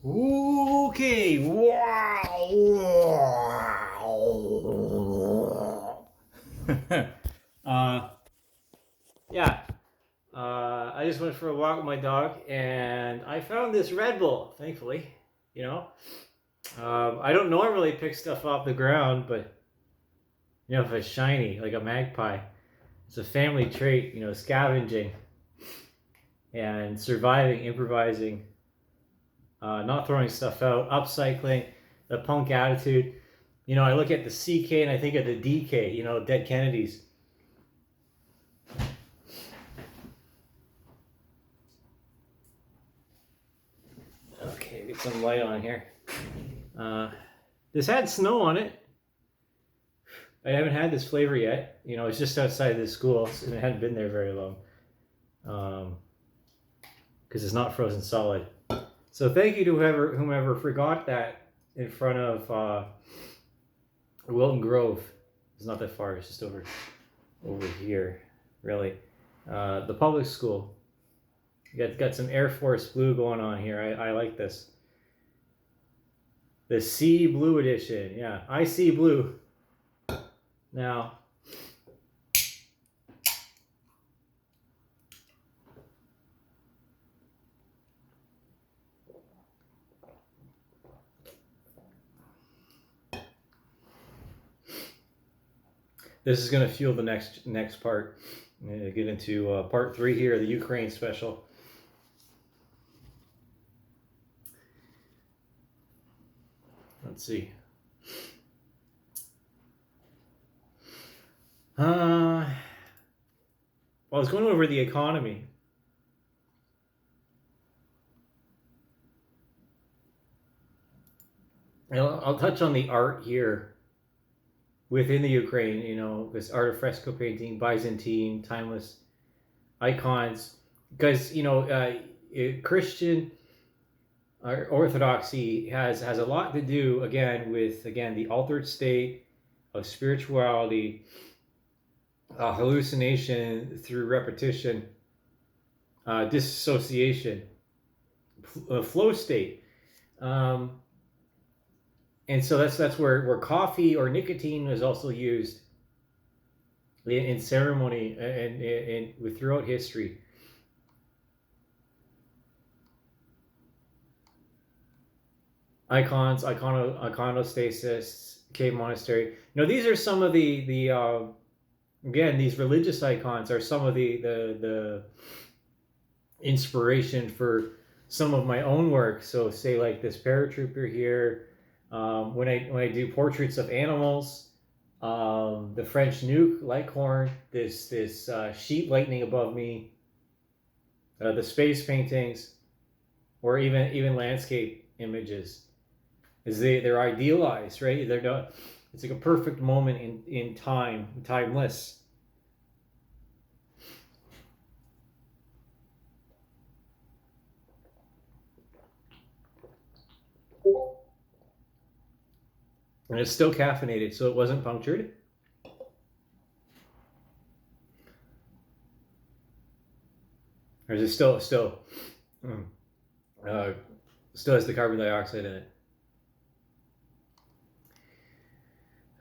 Okay. Wow. uh, yeah. I just went for a walk with my dog, and I found this Red Bull. Thankfully, you know. I don't normally pick stuff off the ground, but if it's shiny like a magpie, it's a family trait. Scavenging and surviving, improvising, not throwing stuff out, upcycling, the punk attitude. I look at the CK and I think of the DK, dead Kennedys. Okay, get some light on here. This had snow on it. I haven't had this flavor yet. It's just outside this school, and it hadn't been there very long. Because it's not frozen solid. So thank you to whomever forgot that in front of Wilton Grove. It's not that far. It's just over here, really. The public school. Got some Air Force blue going on here. I like this. The Sea Blue edition. Yeah, I see blue. Now, this is going to fuel the next part. I'm going to get into part 3 here, the Ukraine special. Let's see. Well, I was going over the economy. I'll touch on the art here within the Ukraine, this art of fresco painting, Byzantine, timeless icons. Because, Christian orthodoxy has a lot to do, with the altered state of spirituality, hallucination through repetition, dissociation, flow state. And so that's where coffee or nicotine is also used in ceremony and throughout history. Icons, iconostasis, cave monastery. These are some of the again, these religious icons are some of the inspiration for some of my own work. So say like this paratrooper here. When I do portraits of animals, the French nuke, Leghorn, this sheet lightning above me, the space paintings, or even landscape images, they're idealized, right? They're not. It's like a perfect moment in time, timeless. And it's still caffeinated, so it wasn't punctured. Or is it still still has the carbon dioxide in it?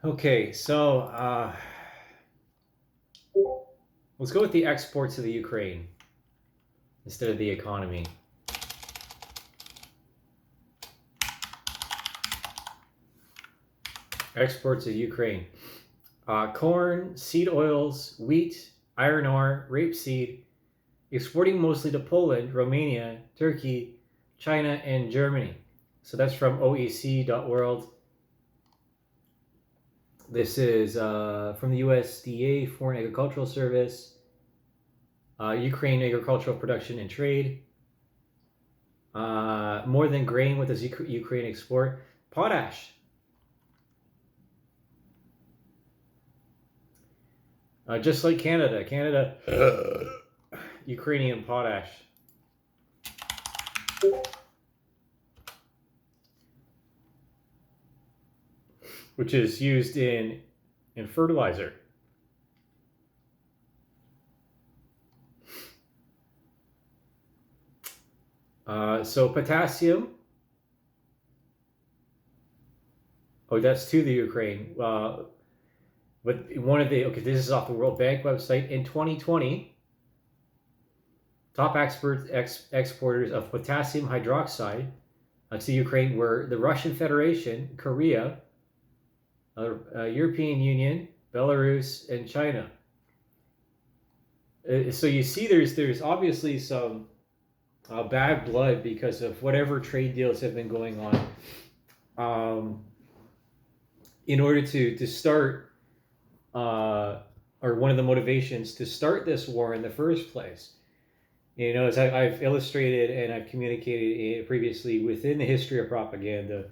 Okay, so let's go with the exports of the Ukraine instead of the economy. Exports of Ukraine. Corn, seed oils, wheat, iron ore, rapeseed, exporting mostly to Poland, Romania, Turkey, China, and Germany. So that's from oec.world. This is from the USDA, Foreign Agricultural Service, Ukraine Agricultural Production and Trade. More than grain, what does Ukraine export? Potash. Just like Canada, Ukrainian potash. Which is used in fertilizer. So potassium Oh, that's to the Ukraine. But one of the, okay, this is off the World Bank website. In 2020, top exporters of potassium hydroxide to Ukraine were the Russian Federation, Korea, European Union, Belarus, and China. So you see, there's obviously some bad blood because of whatever trade deals have been going on. In order to start, or one of the motivations to start this war in the first place. You know, as I've illustrated and I've communicated previously within the history of propaganda,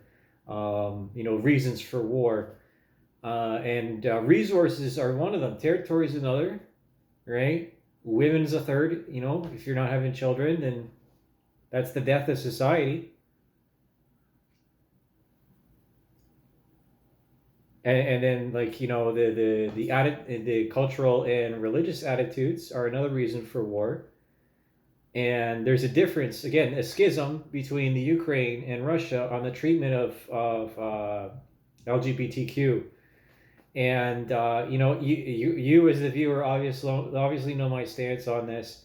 you know, reasons for war. And resources are one of them. Territory is another, right? Women's a third. You know, if you're not having children, then that's the death of society. And then, like, you know, the cultural and religious attitudes are another reason for war. And there's a difference, again, a schism between the Ukraine and Russia on the treatment of LGBTQ. And you know, you as the viewer obviously know my stance on this.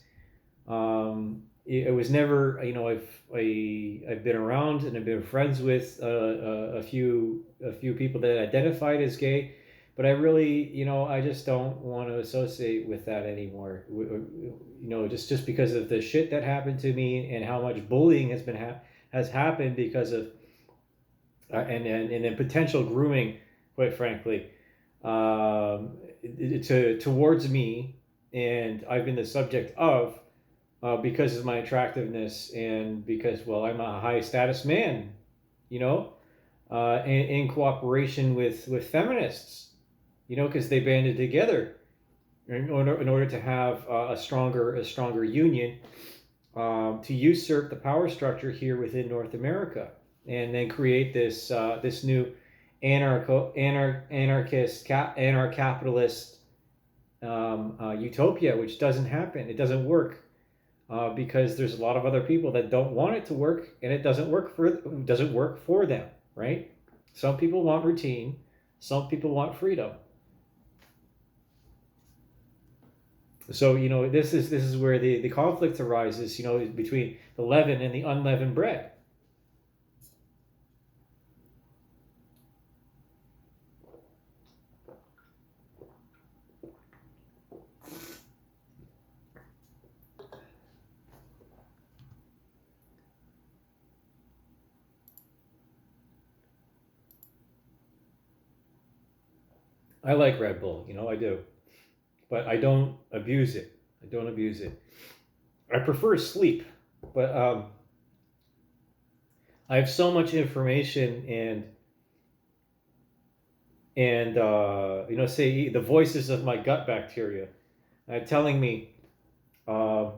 It was never, you know, I've been around and I've been friends with a few people that identified as gay, but I really, you know, I just don't want to associate with that anymore. You know, just because of the shit that happened to me and how much bullying has happened because of and then potential grooming, quite frankly, towards me, and I've been the subject of. Because of my attractiveness and because, well, I'm a high status man, you know, in cooperation with feminists, you know, because they banded together in order to have a stronger union, to usurp the power structure here within North America, and then create this new anarcho-capitalist utopia, which doesn't happen. It doesn't work. Because there's a lot of other people that don't want it to work, and it doesn't work for them, right? Some people want routine, some people want freedom. So, you know, this is where the conflict arises, you know, between the leaven and the unleavened bread. I like Red Bull, you know, I do, but I don't abuse it. I don't abuse it. I prefer sleep, but I have so much information and you know, say the voices of my gut bacteria telling me, or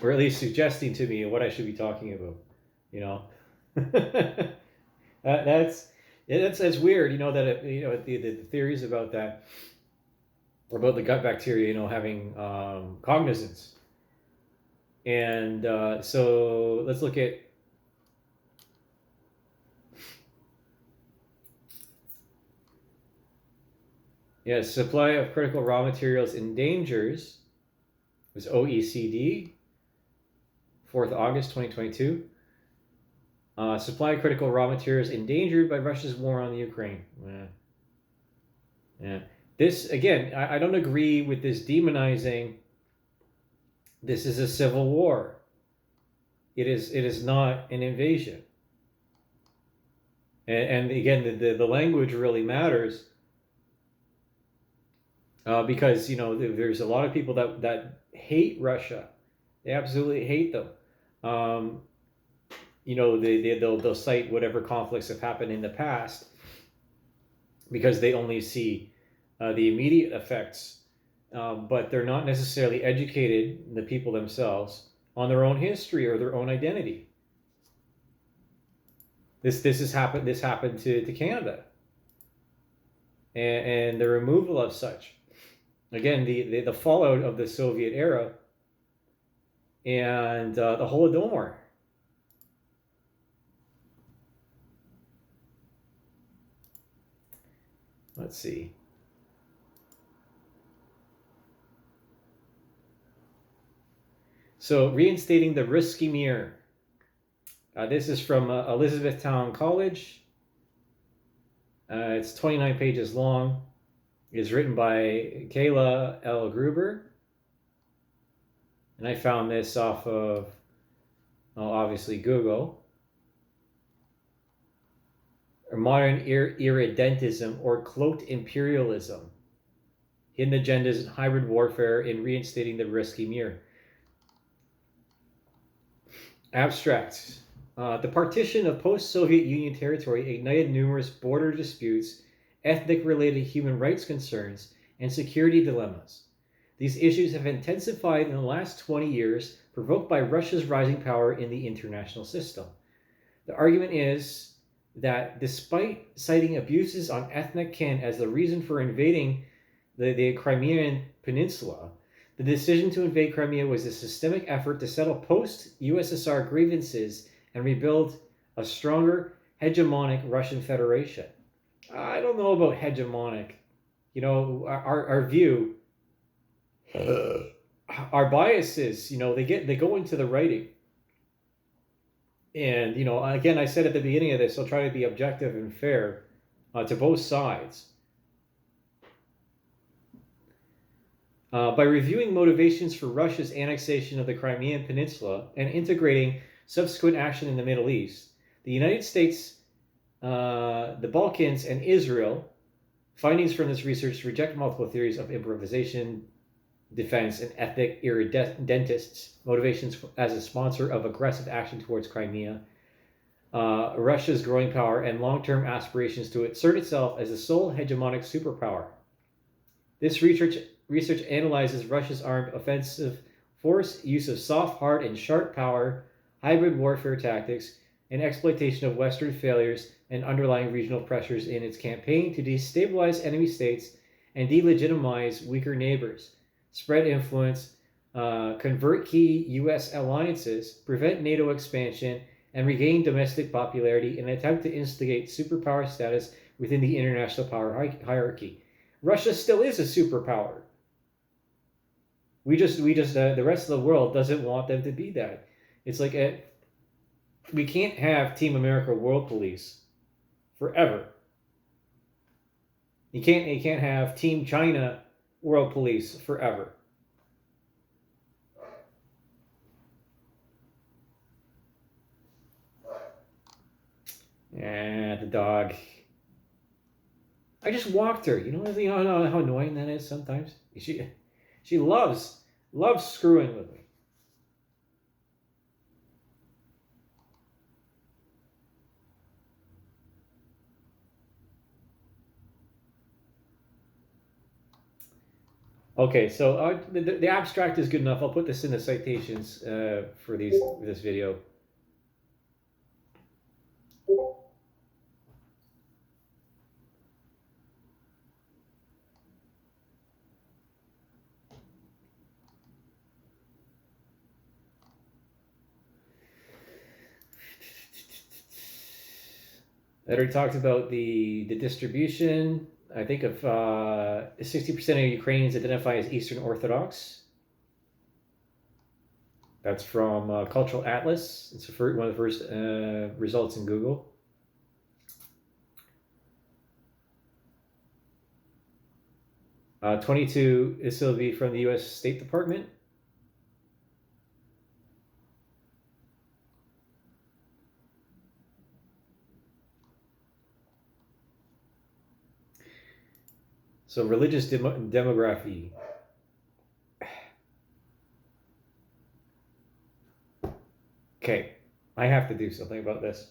at least suggesting to me what I should be talking about. You know, that's weird. You know that you know the theories about that, about the gut bacteria, you know, having cognizance. And so let's look at. Yes, supply of critical raw materials endangers. It was OECD, 4th August 2022. Supply of critical raw materials endangered by Russia's war on the Ukraine. Yeah. This, again, I don't agree with this demonizing. This is a civil war. It is not an invasion. And again, the language really matters. Because, you know, there's a lot of people that hate Russia. They absolutely hate them. You know, they'll cite whatever conflicts have happened in the past because they only see the immediate effects, but they're not necessarily educated, the people themselves, on their own history or their own identity. This happened to Canada, and the removal of such. Again, the fallout of the Soviet era and the Holodomor. Let's see. So, reinstating the Russkiy Mir. This is from Elizabethtown College. It's 29 pages long. It's written by Kayla L. Gruber. And I found this off of, obviously, Google. Or modern irredentism or cloaked imperialism. Hidden agendas and hybrid warfare in reinstating the Russkiy Mir. Abstract. The partition of post-Soviet Union territory ignited numerous border disputes, ethnic-related human rights concerns, and security dilemmas. These issues have intensified in the last 20 years, provoked by Russia's rising power in the international system. The argument is that despite citing abuses on ethnic kin as the reason for invading the Crimean Peninsula, the decision to invade Crimea was a systemic effort to settle post-USSR grievances and rebuild a stronger, hegemonic Russian Federation. I don't know about hegemonic. Our view, our biases, they go into the writing. And, again, I said at the beginning of this, I'll try to be objective and fair to both sides. By reviewing motivations for Russia's annexation of the Crimean Peninsula and integrating subsequent action in the Middle East, the United States, the Balkans, and Israel, findings from this research reject multiple theories of improvisation, defense, and ethnic irredentists' motivations as a sponsor of aggressive action towards Crimea, Russia's growing power, and long-term aspirations to assert itself as the sole hegemonic superpower. This research analyzes Russia's armed offensive force, use of soft, hard, and sharp power, hybrid warfare tactics, and exploitation of Western failures and underlying regional pressures in its campaign to destabilize enemy states and delegitimize weaker neighbors, spread influence, convert key U.S. alliances, prevent NATO expansion, and regain domestic popularity in an attempt to instigate superpower status within the international power hierarchy. Russia still is a superpower. We just the rest of the world doesn't want them to be that. It's like we can't have Team America World Police forever. You can't have Team China World Police forever. Yeah, the dog. I just walked her. You know how annoying that is sometimes? She loves screwing with me. Okay, so the abstract is good enough. I'll put this in the citations for this video. I already talked about the distribution. I think of 60% of Ukrainians identify as Eastern Orthodox. That's from Cultural Atlas. It's one of the first results in Google. Uh, 22, this will be from the U.S. State Department. So religious demography. Okay, I have to do something about this.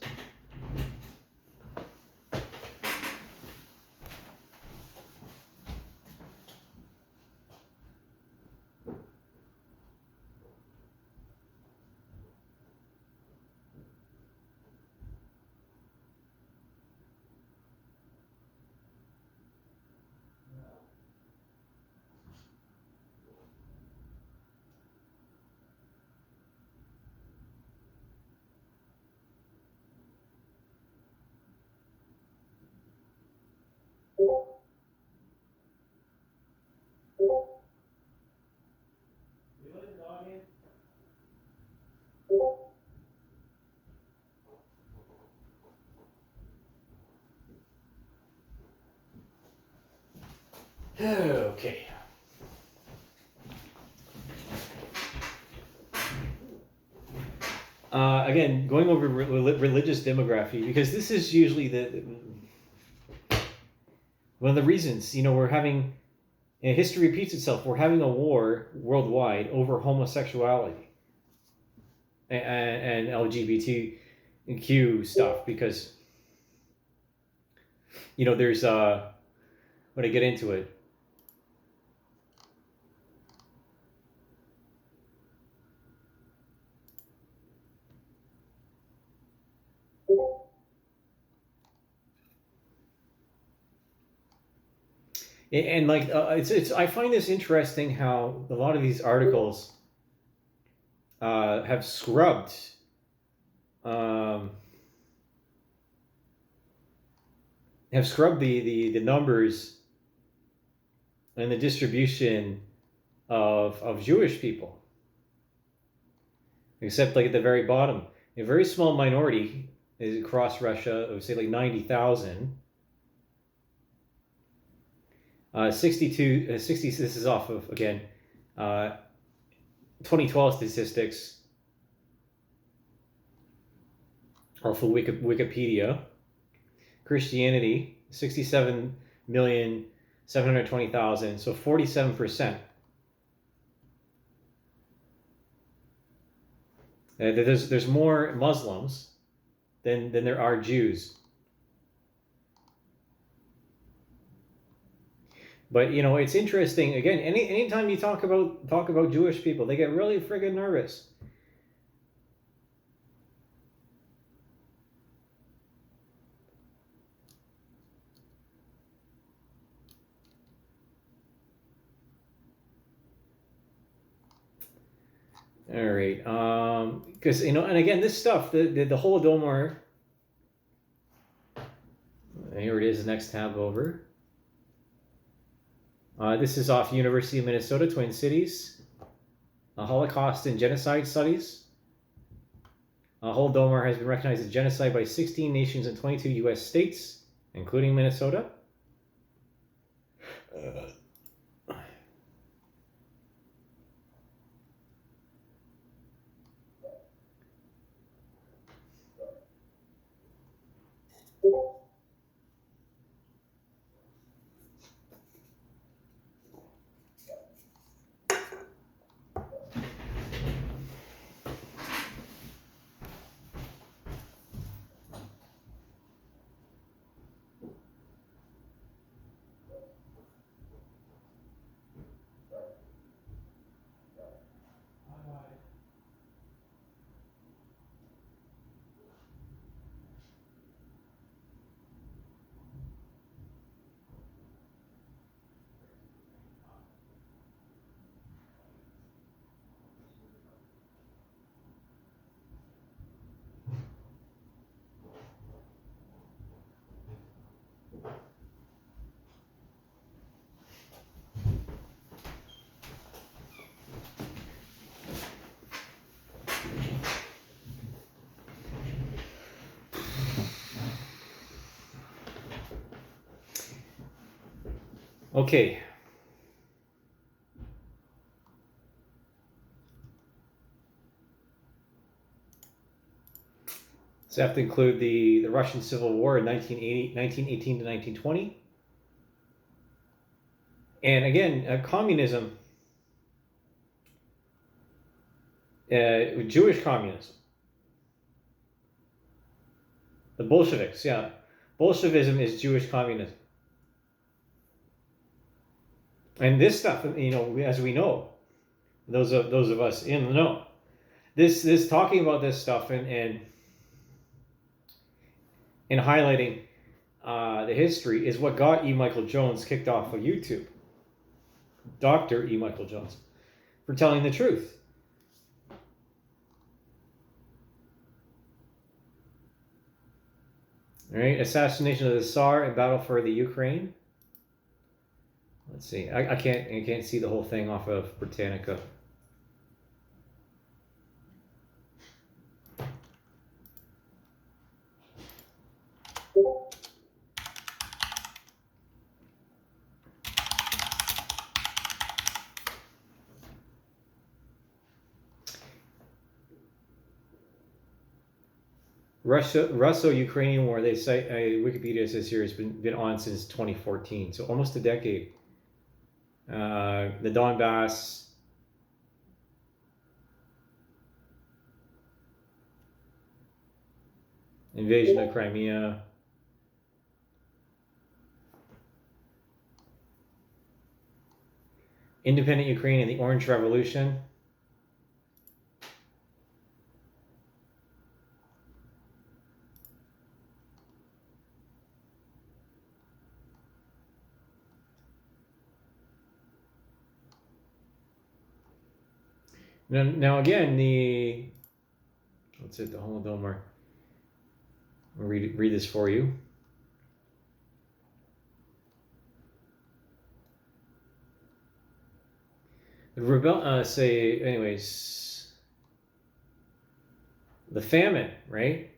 Okay. Again, going over religious demography, because this is usually one of the reasons, we're having, and history repeats itself, we're having a war worldwide over homosexuality and LGBTQ stuff, because, there's, when I get into it, and like it's I find this interesting how a lot of these articles have scrubbed the numbers and the distribution of Jewish people, except like at the very bottom, a very small minority is across Russia. I would say like 90,000. 60. This is off of, again, 2012 statistics, off of Wikipedia. Christianity, 67,720,000, so 47%. There's more Muslims than there are Jews. But it's interesting. Again, anytime you talk about Jewish people, they get really friggin' nervous. All right, because and again, this stuff, the Holodomor. Here it is. Next tab over. This is off University of Minnesota, Twin Cities. Holocaust and Genocide Studies. Holodomor has been recognized as genocide by 16 nations and 22 U.S. states, including Minnesota. Okay. So I have to include the Russian Civil War in 1918 to 1920. And again, communism, Jewish communism. The Bolsheviks, yeah. Bolshevism is Jewish communism. And this stuff, as we know, those of us in the know, this talking about this stuff and highlighting the history is what got E. Michael Jones kicked off of YouTube. Dr. E. Michael Jones, for telling the truth. All right, assassination of the Tsar and battle for the Ukraine. Let's see. I can't see the whole thing off of Britannica. Russo-Ukrainian War, they cite, Wikipedia says here, has been on since 2014, so almost a decade. The Donbass, invasion of Crimea, independent Ukraine and the Orange Revolution. Now again, the Holodomor. I'll read this for you. The famine, right?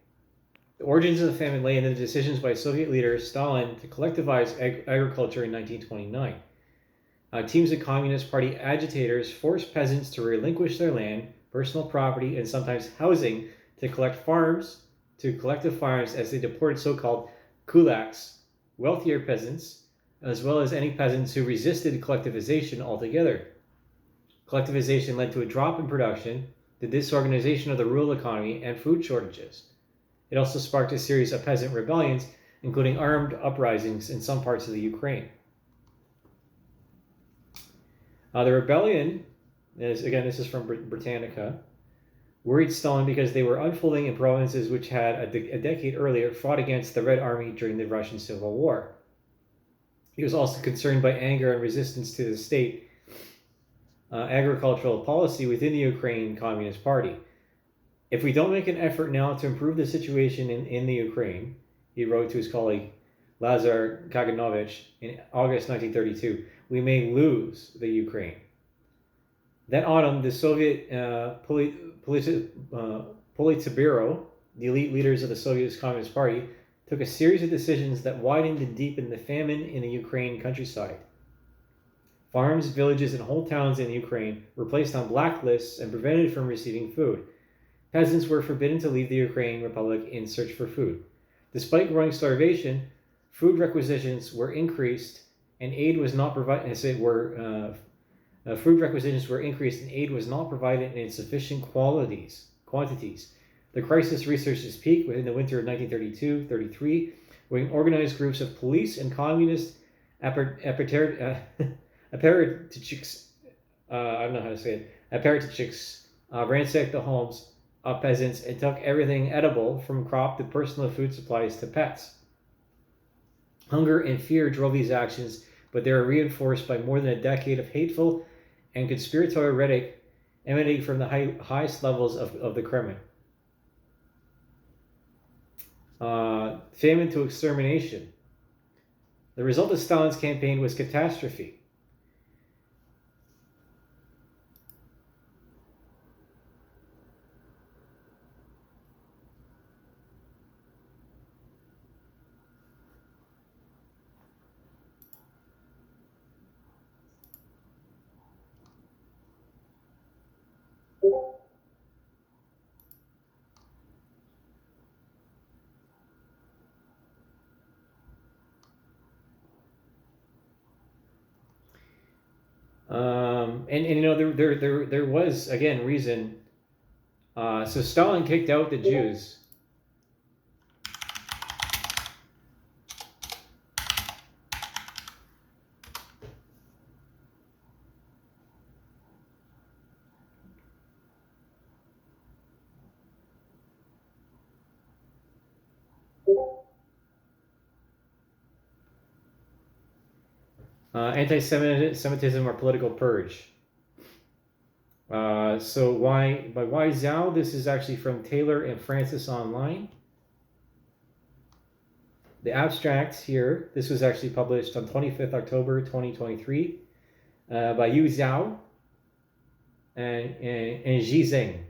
The origins of the famine lay in the decisions by Soviet leader Stalin to collectivize agriculture in 1929. Teams of Communist Party agitators forced peasants to relinquish their land, personal property, and sometimes housing to collective farms as they deported so-called kulaks, wealthier peasants, as well as any peasants who resisted collectivization altogether. Collectivization led to a drop in production, the disorganization of the rural economy, and food shortages. It also sparked a series of peasant rebellions, including armed uprisings in some parts of the Ukraine. The rebellion, this is from Britannica, worried Stalin because they were unfolding in provinces which had a decade earlier fought against the Red Army during the Russian Civil War. He was also concerned by anger and resistance to the state agricultural policy within the Ukrainian Communist Party. If we don't make an effort now to improve the situation in the Ukraine, he wrote to his colleague Lazar Kaganovich in August 1932, we may lose the Ukraine. That autumn, the Soviet Politburo, the elite leaders of the Soviet Communist Party, took a series of decisions that widened and deepened the famine in the Ukraine countryside. Farms, villages, and whole towns in Ukraine were placed on blacklists and prevented from receiving food. Peasants were forbidden to leave the Ukrainian Republic in search for food. Despite growing starvation, food requisitions were increased and aid was not provided. Food requisitions were increased and aid was not provided in sufficient quantities. The crisis reached its peak within the winter of 1932-33, when organized groups of police and communist apparatchiks ransacked the homes of peasants and took everything edible, from crop to personal food supplies to pets. Hunger and fear drove these actions, but they were reinforced by more than a decade of hateful and conspiratorial rhetoric emanating from the highest levels of the Kremlin. Famine to extermination. The result of Stalin's campaign was catastrophe. There was again reason. So Stalin kicked out the Jews. Anti-Semitism or political purge. So why Zhao? This is actually from Taylor and Francis Online. The abstract here, this was actually published on 25th October 2023 by Yu Zhao and Ji Zeng.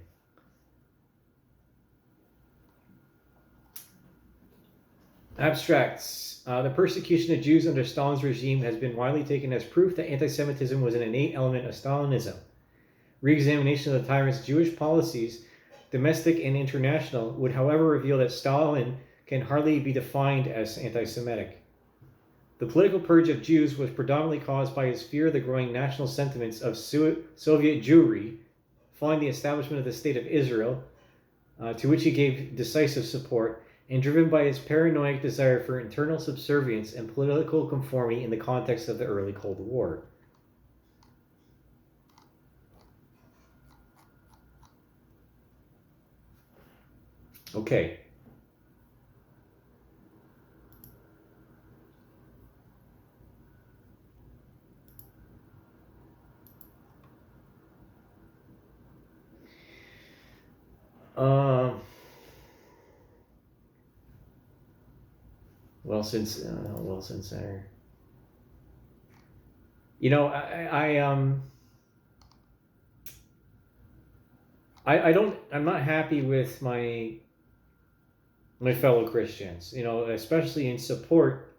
Abstracts. The persecution of Jews under Stalin's regime has been widely taken as proof that anti-Semitism was an innate element of Stalinism. Re-examination of the tyrant's Jewish policies, domestic and international, would however reveal that Stalin can hardly be defined as anti-Semitic. The political purge of Jews was predominantly caused by his fear of the growing national sentiments of Soviet Jewry following the establishment of the State of Israel, to which he gave decisive support, and driven by his paranoid desire for internal subservience and political conformity in the context of the early Cold War. Okay. Wilson Center. You know, I'm not happy with my fellow Christians, you know, especially in support,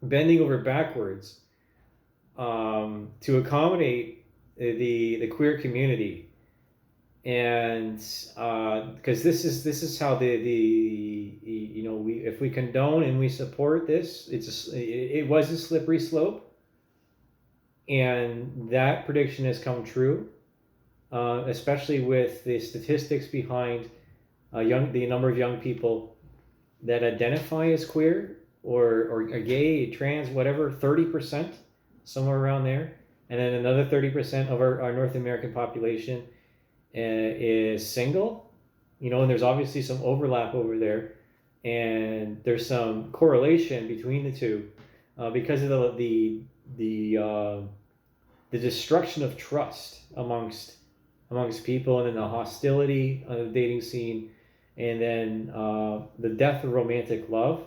bending over backwards to accommodate the queer community, and because this is how you know, if we condone and we support this, it was a slippery slope, and that prediction has come true, especially with the statistics behind the number of young people that identify as queer or gay, trans, whatever, 30%, somewhere around there, and then another 30% of our North American population is single, you know, and there's obviously some overlap over there, and there's some correlation between the two because of the destruction of trust amongst people, and then the hostility on the dating scene, and then the death of romantic love.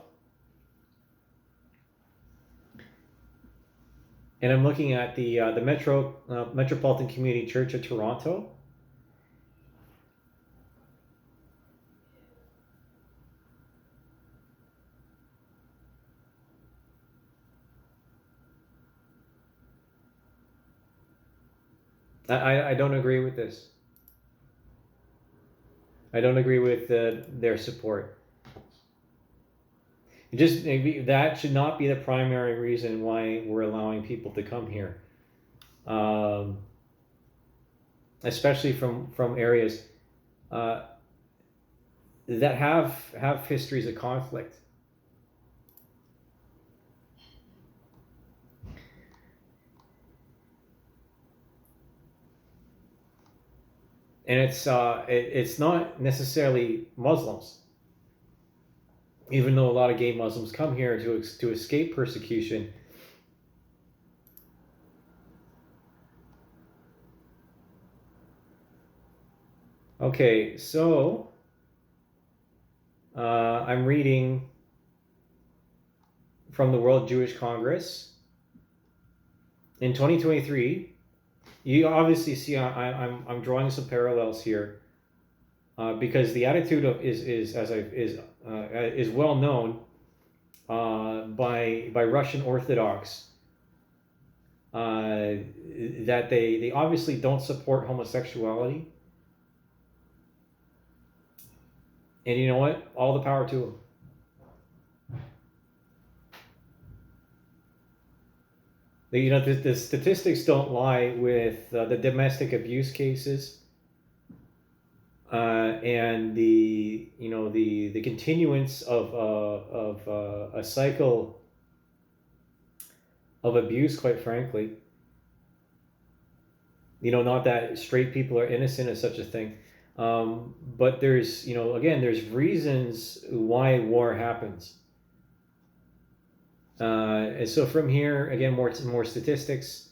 And I'm looking at the Metropolitan Community Church of Toronto. I don't agree with this. I don't agree with their support. Just maybe that should not be the primary reason why we're allowing people to come here, especially from areas that have histories of conflict. And it's not necessarily Muslims, even though a lot of gay Muslims come here to escape persecution. Okay, so I'm reading from the World Jewish Congress. In 2023, you obviously see I'm drawing some parallels here, because the attitude is well known by Russian Orthodox, that they obviously don't support homosexuality, and you know what? All the power to them. You know, the statistics don't lie with the domestic abuse cases, and the continuance of a cycle of abuse. Quite frankly, you know, not that straight people are innocent of such a thing, but there's, you know, again, there's reasons why war happens. And so from here, again, more statistics,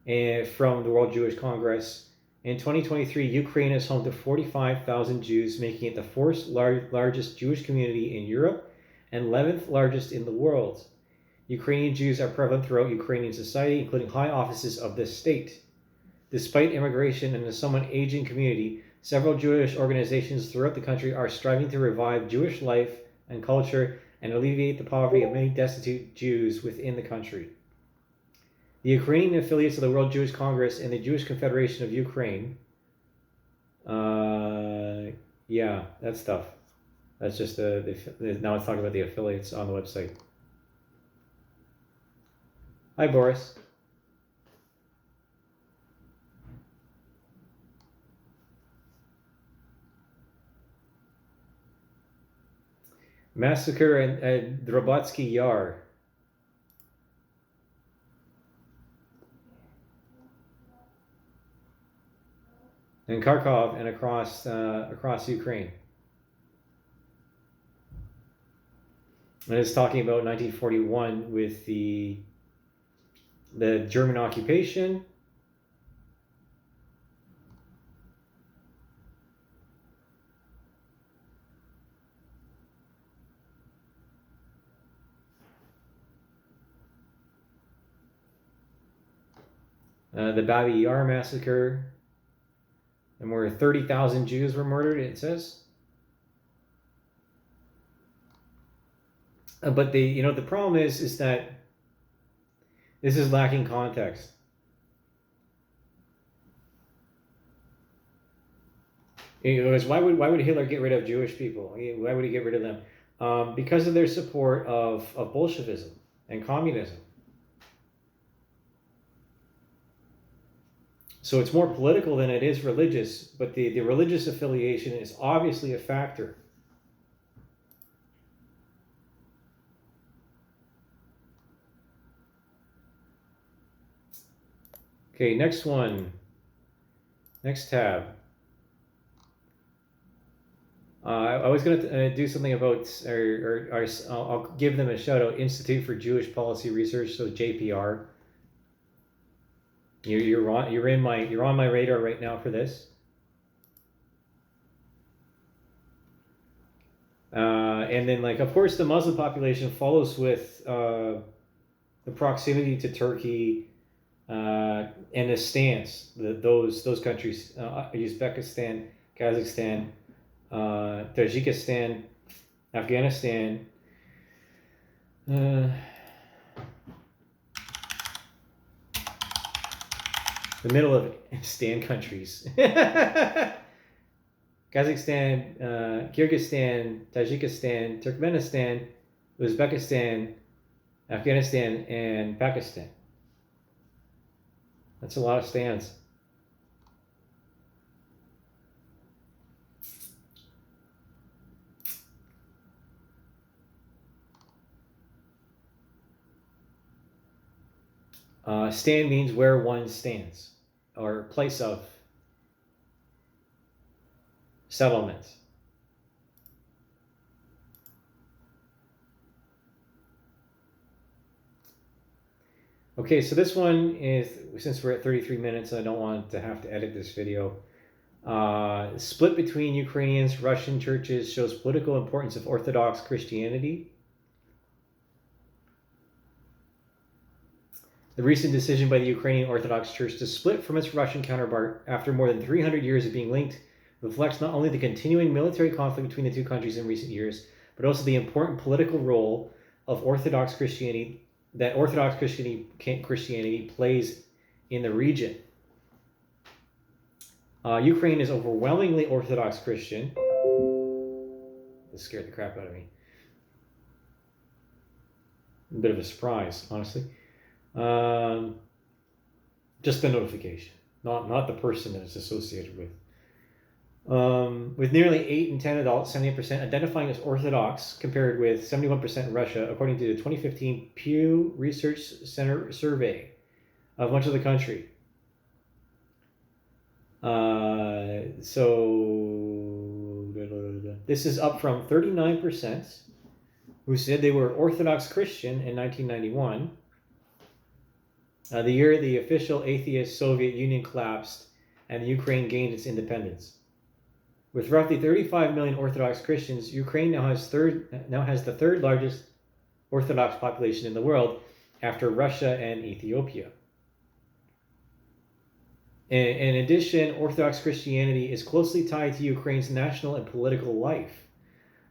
and from the World Jewish Congress. In 2023, Ukraine is home to 45,000 Jews, making it the fourth largest Jewish community in Europe and 11th largest in the world. Ukrainian Jews are prevalent throughout Ukrainian society, including high offices of the state. Despite immigration and a somewhat aging community, several Jewish organizations throughout the country are striving to revive Jewish life, and culture and alleviate the poverty of many destitute Jews within the country. The Ukrainian affiliates of the World Jewish Congress and the Jewish Confederation of Ukraine. Yeah, that stuff. That's just now it's talking about the affiliates on the website. Hi, Boris. Massacre at Russkiy Mir. In Kharkov and across Ukraine. And it's talking about 1941 with the German occupation. The Babi Yar massacre, and where 30,000 Jews were murdered, it says. But the problem is that this is lacking context. Because why would Hitler get rid of Jewish people? Why would he get rid of them? Because of their support of Bolshevism and communism. So it's more political than it is religious, but the religious affiliation is obviously a factor. Okay, next one. Next tab. I was going to do something about, I'll give them a shout out, Institute for Jewish Policy Research, so JPR. You're on my radar right now for this. And then, of course, the Muslim population follows with the proximity to Turkey and the stance that those countries, Uzbekistan, Kazakhstan, Tajikistan, Afghanistan. The middle of Stan countries. Kazakhstan, Kyrgyzstan, Tajikistan, Turkmenistan, Uzbekistan, Afghanistan, and Pakistan. That's a lot of stands. Stand means where one stands, or place of settlement. Okay, so this one is, since we're at 33 minutes, I don't want to have to edit this video. Split between Ukrainians, Russian churches shows political importance of Orthodox Christianity. The recent decision by the Ukrainian Orthodox Church to split from its Russian counterpart after more than 300 years of being linked reflects not only the continuing military conflict between the two countries in recent years, but also the important political role of Orthodox Christianity that Orthodox Christianity plays in the region. Ukraine is overwhelmingly Orthodox Christian. This scared the crap out of me. A bit of a surprise, honestly. Just the notification, not the person that it's associated with. With nearly 8 in 10 adults, 78% identifying as Orthodox, compared with 71% in Russia, according to the 2015 Pew Research Center survey of much of the country. This is up from 39% who said they were Orthodox Christian in 1991. The year the official atheist Soviet Union collapsed and the Ukraine gained its independence. With roughly 35 million Orthodox Christians, Ukraine now has the third largest Orthodox population in the world, after Russia and Ethiopia. In addition, Orthodox Christianity is closely tied to Ukraine's national and political life.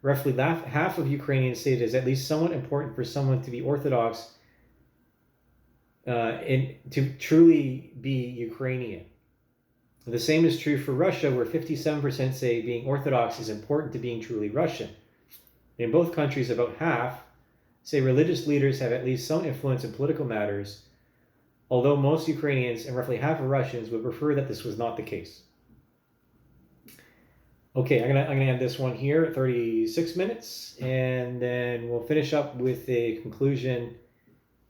Roughly half of Ukrainians say it is at least somewhat important for someone to be Orthodox and to truly be Ukrainian. The same is true for Russia, where 57% say being Orthodox is important to being truly Russian. In both countries, about half say religious leaders have at least some influence in political matters, although most Ukrainians and roughly half of Russians would prefer that this was not the case. Okay, I'm gonna end this one here at 36 minutes, and then we'll finish up with a conclusion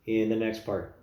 in the next part.